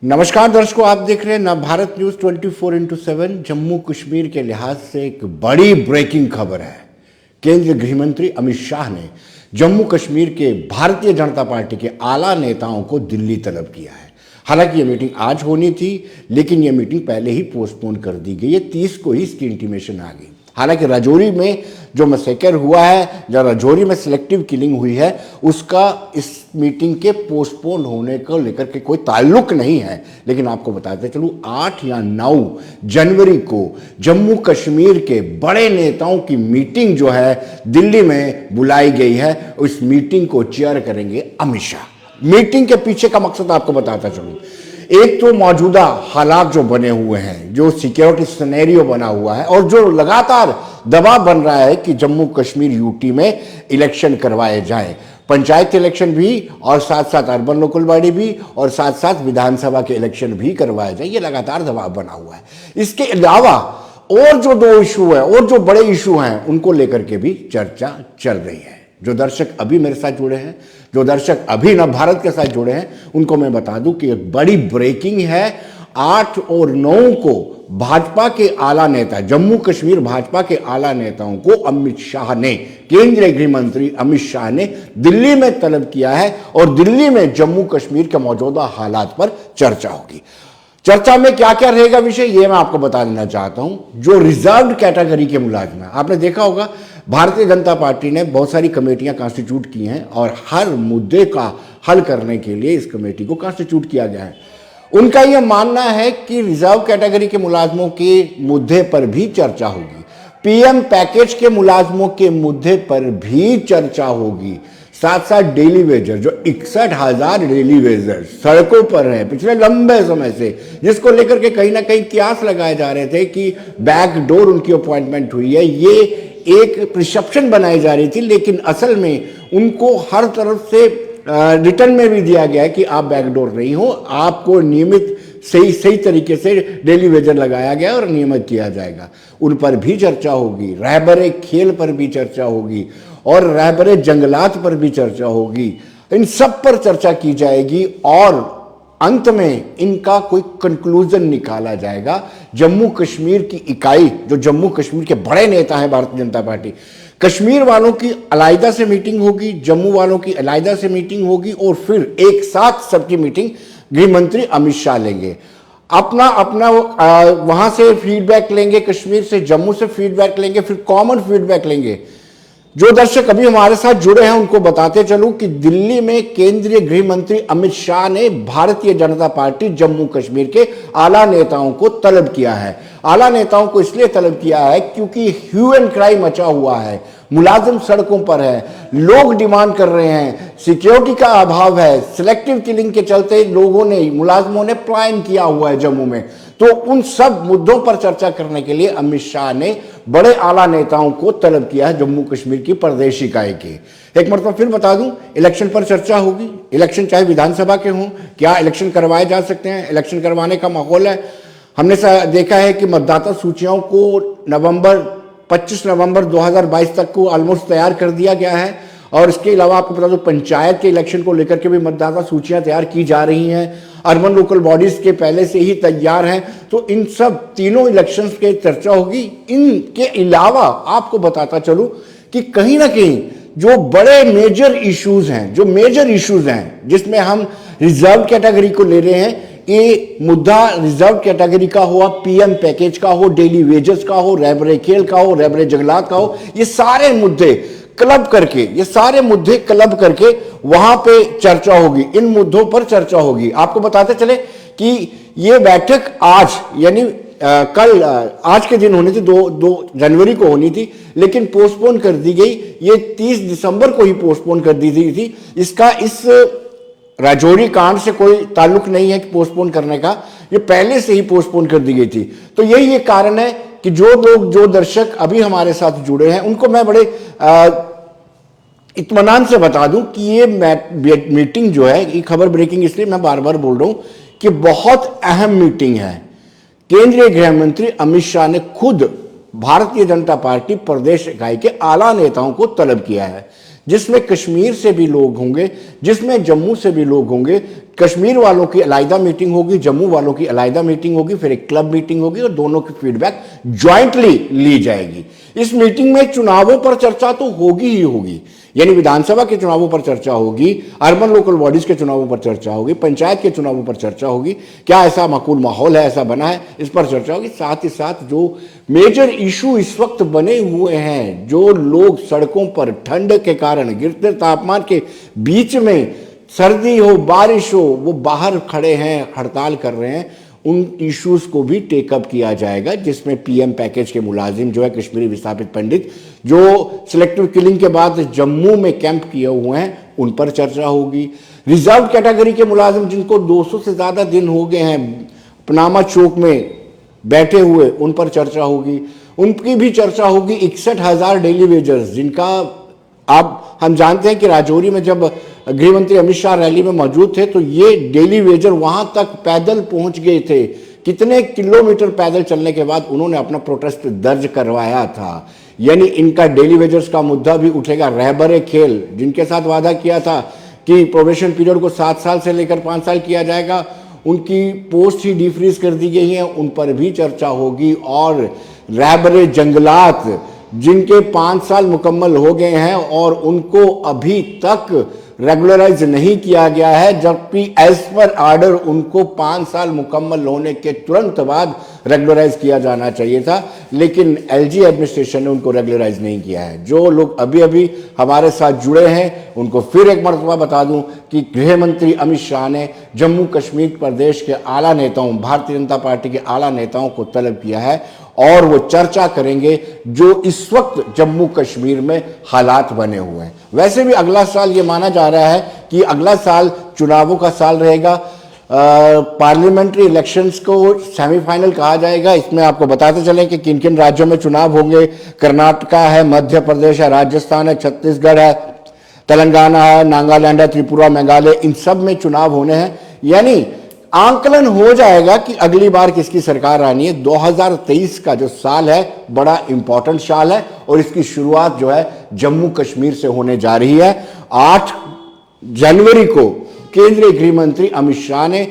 नमस्कार दर्शकों, आप देख रहे हैं नवभारत न्यूज 24x7। जम्मू कश्मीर के लिहाज से एक बड़ी ब्रेकिंग खबर है। केंद्रीय गृह मंत्री अमित शाह ने जम्मू कश्मीर के भारतीय जनता पार्टी के आला नेताओं को दिल्ली तलब किया है। हालांकि ये मीटिंग आज होनी थी, लेकिन ये मीटिंग पहले ही पोस्टपोन कर दी गई है। 30 को ही इसकी इंटीमेशन आ गई। हालांकि राजौरी में जो मैसेकर हुआ है, जो राजौरी में सिलेक्टिव किलिंग हुई है, उसका इस मीटिंग के पोस्टपोन होने को लेकर के कोई ताल्लुक नहीं है। लेकिन आपको बताते चलूं, 8 या 9 जनवरी को जम्मू कश्मीर के बड़े नेताओं की मीटिंग जो है दिल्ली में बुलाई गई है। उस मीटिंग को चेयर करेंगे अमित शाह। मीटिंग के पीछे का मकसद आपको बताता चलूं, एक तो मौजूदा हालात जो बने हुए हैं, जो सिक्योरिटी सिनेरियो बना हुआ है और जो लगातार दबाव बन रहा है कि जम्मू कश्मीर यूटी में इलेक्शन करवाए जाएं, पंचायत इलेक्शन भी और साथ साथ अर्बन लोकल बॉडी भी और साथ साथ विधानसभा के इलेक्शन भी करवाए जाए, ये लगातार दबाव बना हुआ है। इसके अलावा और जो 2 इशू है और जो बड़े इशू हैं, उनको लेकर के भी चर्चा चल रही है। जो दर्शक अभी मेरे साथ जुड़े हैं, जो दर्शक अभी नवभारत के साथ जुड़े हैं, उनको मैं बता दूं कि एक बड़ी ब्रेकिंग है। 8 और 9 को भाजपा के आला नेता, जम्मू कश्मीर भाजपा के आला नेताओं को अमित शाह ने, केंद्रीय गृह मंत्री अमित शाह ने दिल्ली में तलब किया है और दिल्ली में जम्मू कश्मीर के मौजूदा हालात पर चर्चा होगी। चर्चा में क्या क्या रहेगा विषय, ये मैं आपको बता देना चाहता हूं। जो रिजर्व्ड कैटेगरी के मुलाजिम हैं, आपने देखा होगा भारतीय जनता पार्टी ने बहुत सारी कमेटियां कॉन्स्टिट्यूट की हैं और हर मुद्दे का हल करने के लिए इस कमेटी को कॉन्स्टिट्यूट किया गया है। उनका यह मानना है कि रिजर्व कैटेगरी के मुलाजमों के मुद्दे पर भी चर्चा होगी, पीएम पैकेज के मुलाजमों के मुद्दे पर भी चर्चा होगी, साथ साथ डेली वेजर, जो 61,000 डेली वेजर सड़कों पर हैं पिछले लंबे समय से, जिसको लेकर के कहीं ना कहीं कियास लगाए जा रहे थे कि बैकडोर उनकी अपॉइंटमेंट हुई है, ये एक प्रिसेप्शन बनाई जा रही थी। लेकिन असल में उनको हर तरफ से रिटर्न में भी दिया गया है कि आप बैकडोर नहीं हो, आपको नियमित सही तरीके से डेली वेजर लगाया गया और नियमित किया जाएगा। उन पर भी चर्चा होगी, रहबरे खेल पर भी चर्चा होगी और रहबरे जंगलात पर भी चर्चा होगी। इन सब पर चर्चा की जाएगी और अंत में इनका कोई कंक्लूजन निकाला जाएगा। जम्मू कश्मीर की इकाई, जो जम्मू कश्मीर के बड़े नेता हैं भारतीय जनता पार्टी, कश्मीर वालों की अलग से मीटिंग होगी, जम्मू वालों की अलग से मीटिंग होगी और फिर एक साथ सबकी मीटिंग गृह मंत्री अमित शाह लेंगे। अपना अपना वहां से फीडबैक लेंगे, कश्मीर से, जम्मू से फीडबैक लेंगे, फिर कॉमन फीडबैक लेंगे। जो दर्शक अभी हमारे साथ जुड़े हैं उनको बताते चलूं कि दिल्ली में केंद्रीय गृह मंत्री अमित शाह ने भारतीय जनता पार्टी जम्मू कश्मीर के आला नेताओं को तलब किया है। आला नेताओं को इसलिए तलब किया है क्योंकि ह्यू एंड क्राई मचा हुआ है, मुलाजिम सड़कों पर है, लोग डिमांड कर रहे हैं, सिक्योरिटी का अभाव है, सिलेक्टिव किलिंग के चलते लोगों ने, मुलाजिमों ने पलायन किया हुआ है जम्मू में। तो उन सब मुद्दों पर चर्चा करने के लिए अमित शाह ने बड़े आला नेताओं को तलब किया है जम्मू कश्मीर की प्रदेश इकाई के। एक मरतबा फिर बता दूं, इलेक्शन पर चर्चा होगी। इलेक्शन चाहे विधानसभा के हों, क्या इलेक्शन करवाए जा सकते हैं, इलेक्शन करवाने का माहौल है। हमने देखा है कि मतदाता सूचियों को 25 नवंबर 2022 तक को ऑलमोस्ट तैयार कर दिया गया है और इसके अलावा आपको बता दूं, पंचायत के इलेक्शन को लेकर के भी मतदाता सूचियां तैयार की जा रही हैं। अर्बन लोकल बॉडीज के पहले से ही तैयार हैं। तो इन सब तीनों इलेक्शंस के चर्चा होगी। इनके अलावा आपको बताता चलूं कि कहीं ना कहीं जो बड़े मेजर इश्यूज हैं, जिसमें हम रिजर्व कैटेगरी को ले रहे हैं, ये मुद्दा रिजर्व कैटेगरी का हो, पीएम पैकेज का हो, डेली वेजेस का हो, रहबरे खेल का हो, रहबरे जंगलात का हो, ये सारे मुद्दे क्लब करके वहां पे चर्चा होगी। इन मुद्दों पर चर्चा होगी। आपको बताते चले कि ये बैठक आज यानी कल, आज के दिन होनी थी, 2 जनवरी को होनी थी, लेकिन पोस्टपोन कर दी गई। ये 30 दिसंबर को ही पोस्टपोन कर दी गई थी। इसका इस राजौरी कांड से कोई ताल्लुक नहीं है कि पोस्टपोन करने का, ये पहले से ही पोस्टपोन कर दी गई थी। तो यही एक कारण है कि जो दर्शक अभी हमारे साथ जुड़े हैं उनको मैं बड़े इत्मीनान से बता दूं कि ये मीटिंग जो है, ये खबर ब्रेकिंग इसलिए मैं बार बार बोल रहा हूं कि बहुत अहम मीटिंग है। केंद्रीय गृह मंत्री अमित शाह ने खुद भारतीय जनता पार्टी प्रदेश इकाई के आला नेताओं को तलब किया है। जिसमें कश्मीर से भी लोग होंगे, जिसमें जम्मू से भी लोग होंगे। कश्मीर वालों की अलग मीटिंग होगी, जम्मू वालों की अलग मीटिंग होगी, फिर एक क्लब मीटिंग होगी और दोनों की फीडबैक ज्वाइंटली ली जाएगी। इस मीटिंग में चुनावों पर चर्चा तो होगी ही होगी, यानी विधानसभा के चुनावों पर चर्चा होगी, अर्बन लोकल बॉडीज के चुनावों पर चर्चा होगी, पंचायत के चुनावों पर चर्चा होगी। क्या ऐसा माकूल माहौल है, ऐसा बना है, इस पर चर्चा होगी। साथ ही साथ जो मेजर इशू इस वक्त बने हुए हैं, जो लोग सड़कों पर ठंड के कारण गिरते तापमान के बीच में, सर्दी हो बारिश हो, वो बाहर खड़े हैं, हड़ताल कर रहे हैं, उन इश्यूज को भी टेकअप किया जाएगा, जिसमें पीएम पैकेज के मुलाजिम जो है कश्मीरी विस्थापित पंडित जो सिलेक्टिव किलिंग के बाद जम्मू में कैंप किए हुए हैं, उन पर चर्चा होगी। रिजर्व कैटेगरी के मुलाजिम जिनको 200 से ज्यादा दिन हो गए हैं पनामा चौक में बैठे हुए, उन पर चर्चा होगी। उनकी भी चर्चा होगी। 61,000 डेली वेजर्स जिनका आप हम जानते हैं कि राजौरी में जब गृह मंत्री अमित शाह रैली में मौजूद थे तो ये डेली वेजर वहां तक पैदल पहुंच गए थे। कितने किलोमीटर पैदल चलने के बाद उन्होंने अपना प्रोटेस्ट दर्ज करवाया था। यानी इनका डेली वेजर्स का मुद्दा भी उठेगा। रहबरे खेल जिनके साथ वादा किया था कि प्रोबेशन पीरियड को 7 साल से लेकर 5 साल किया जाएगा, उनकी पोस्ट ही डिफ्रीज कर दी गई है, उन पर भी चर्चा होगी। और रहबरे जंगलात जिनके 5 साल मुकम्मल हो गए हैं और उनको अभी तक रेगुलराइज नहीं किया गया है, जबकि एज पर आर्डर उनको 5 साल मुकम्मल होने के तुरंत बाद रेगुलराइज किया जाना चाहिए था, लेकिन एलजी एडमिनिस्ट्रेशन ने उनको रेगुलराइज नहीं किया है। जो लोग अभी अभी हमारे साथ जुड़े हैं उनको फिर एक मरतबा बता दूं कि गृह मंत्री अमित शाह ने जम्मू कश्मीर प्रदेश के आला नेताओं, भारतीय जनता पार्टी के आला नेताओं को तलब किया है और वो चर्चा करेंगे जो इस वक्त जम्मू कश्मीर में हालात बने हुए हैं। वैसे भी अगला साल ये माना जा रहा है कि अगला साल चुनावों का साल रहेगा। पार्लियामेंट्री इलेक्शंस को सेमीफाइनल कहा जाएगा। इसमें आपको बताते चलें कि किन किन राज्यों में चुनाव होंगे। कर्नाटका है, मध्य प्रदेश है, राजस्थान है, छत्तीसगढ़ है, तेलंगाना है, नागालैंड है, त्रिपुरा, मेघालय, इन सब में चुनाव होने हैं। यानी आंकलन हो जाएगा कि अगली बार किसकी सरकार आनी है। 2023 का जो साल है बड़ा इंपॉर्टेंट साल है और इसकी शुरुआत जो है जम्मू कश्मीर से होने जा रही है। 8 जनवरी को केंद्रीय गृह मंत्री अमित शाह ने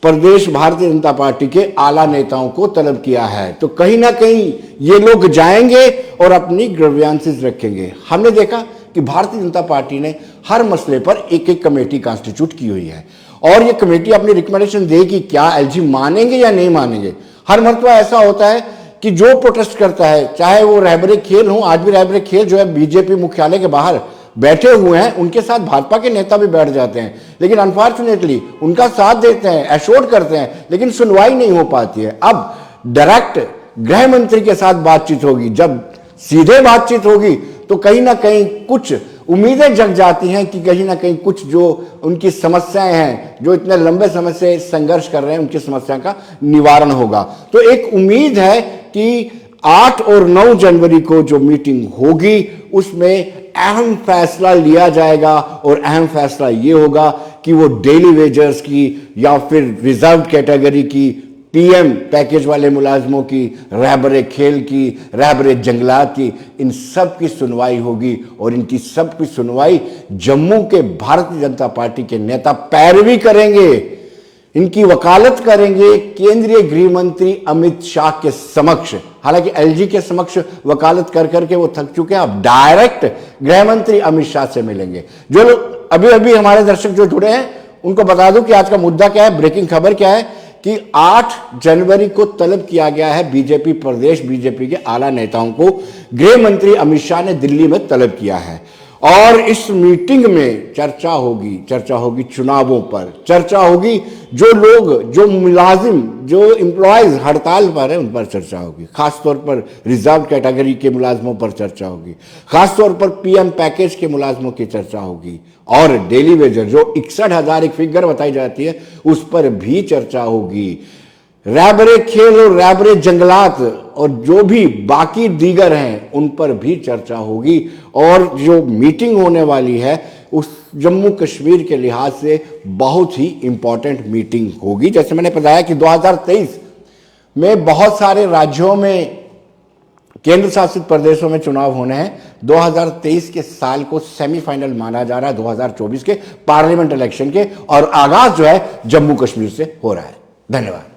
प्रदेश भारतीय जनता पार्टी के आला नेताओं को तलब किया है, तो कहीं ना कहीं ये लोग जाएंगे और अपनी ग्रीवेंसेस रखेंगे। हमने देखा कि भारतीय जनता पार्टी ने हर मसले पर एक एक कमेटी कॉन्स्टिट्यूट की हुई है और ये कमेटी अपनी रिकमेंडेशन देगी क्या एलजी मानेंगे या नहीं मानेंगे। हर मरतबा ऐसा होता है कि जो प्रोटेस्ट करता है, चाहे वो रहबरे खेल हो, आज भी रहबरे खेल जो है बीजेपी मुख्यालय के बाहर बैठे हुए हैं, उनके साथ भाजपा के नेता भी बैठ जाते हैं, लेकिन अनफॉर्चुनेटली उनका साथ देते हैं, एश्योर्ड करते हैं, लेकिन सुनवाई नहीं हो पाती है। अब डायरेक्ट गृह मंत्री के साथ बातचीत होगी, जब सीधे बातचीत होगी तो कहीं ना कहीं कुछ उम्मीदें जग जाती हैं कि कहीं ना कहीं कुछ जो उनकी समस्याएं हैं, जो इतने लंबे समय से संघर्ष कर रहे हैं, उनकी समस्या का निवारण होगा। तो एक उम्मीद है कि 8 और 9 जनवरी को जो मीटिंग होगी उसमें अहम फैसला लिया जाएगा और अहम फैसला ये होगा कि वो डेली वेजर्स की या फिर रिजर्व कैटेगरी की, पीएम पैकेज वाले मुलाजमों की, रहबरे खेल की, रहबरे जंगलात की, इन सब की सुनवाई होगी और इनकी सब की सुनवाई जम्मू के भारतीय जनता पार्टी के नेता पैरवी करेंगे, इनकी वकालत करेंगे केंद्रीय गृह मंत्री अमित शाह के समक्ष। हालांकि एलजी के समक्ष वकालत कर करके वो थक चुके हैं, अब डायरेक्ट गृह मंत्री अमित शाह से मिलेंगे। जो लोग अभी अभी हमारे दर्शक जो जुड़े हैं उनको बता दूं कि आज का मुद्दा क्या है, ब्रेकिंग खबर क्या है कि 8 जनवरी को तलब किया गया है बीजेपी प्रदेश बीजेपी के आला नेताओं को, गृह मंत्री अमित शाह ने दिल्ली में तलब किया है और इस मीटिंग में चर्चा होगी चुनावों पर, चर्चा होगी जो लोग, जो मुलाजिम, जो एम्प्लॉयज हड़ताल पर है उन पर चर्चा होगी, खासतौर पर रिजर्व कैटेगरी के मुलाजमों पर चर्चा होगी, खासतौर पर पीएम पैकेज के मुलाजमों की चर्चा होगी और डेली वेजर जो 61,000 एक फिगर बताई जाती है उस पर भी चर्चा होगी। रहबरे खेल और रहबरे जंगलात और जो भी बाकी दीगर हैं उन पर भी चर्चा होगी और जो मीटिंग होने वाली है उस जम्मू कश्मीर के लिहाज से बहुत ही इंपॉर्टेंट मीटिंग होगी। जैसे मैंने बताया कि 2023 में बहुत सारे राज्यों में, केंद्र शासित प्रदेशों में चुनाव होने हैं, 2023 के साल को सेमीफाइनल माना जा रहा है 2024 के पार्लियामेंट इलेक्शन के, और आगाज जो है जम्मू कश्मीर से हो रहा है। धन्यवाद।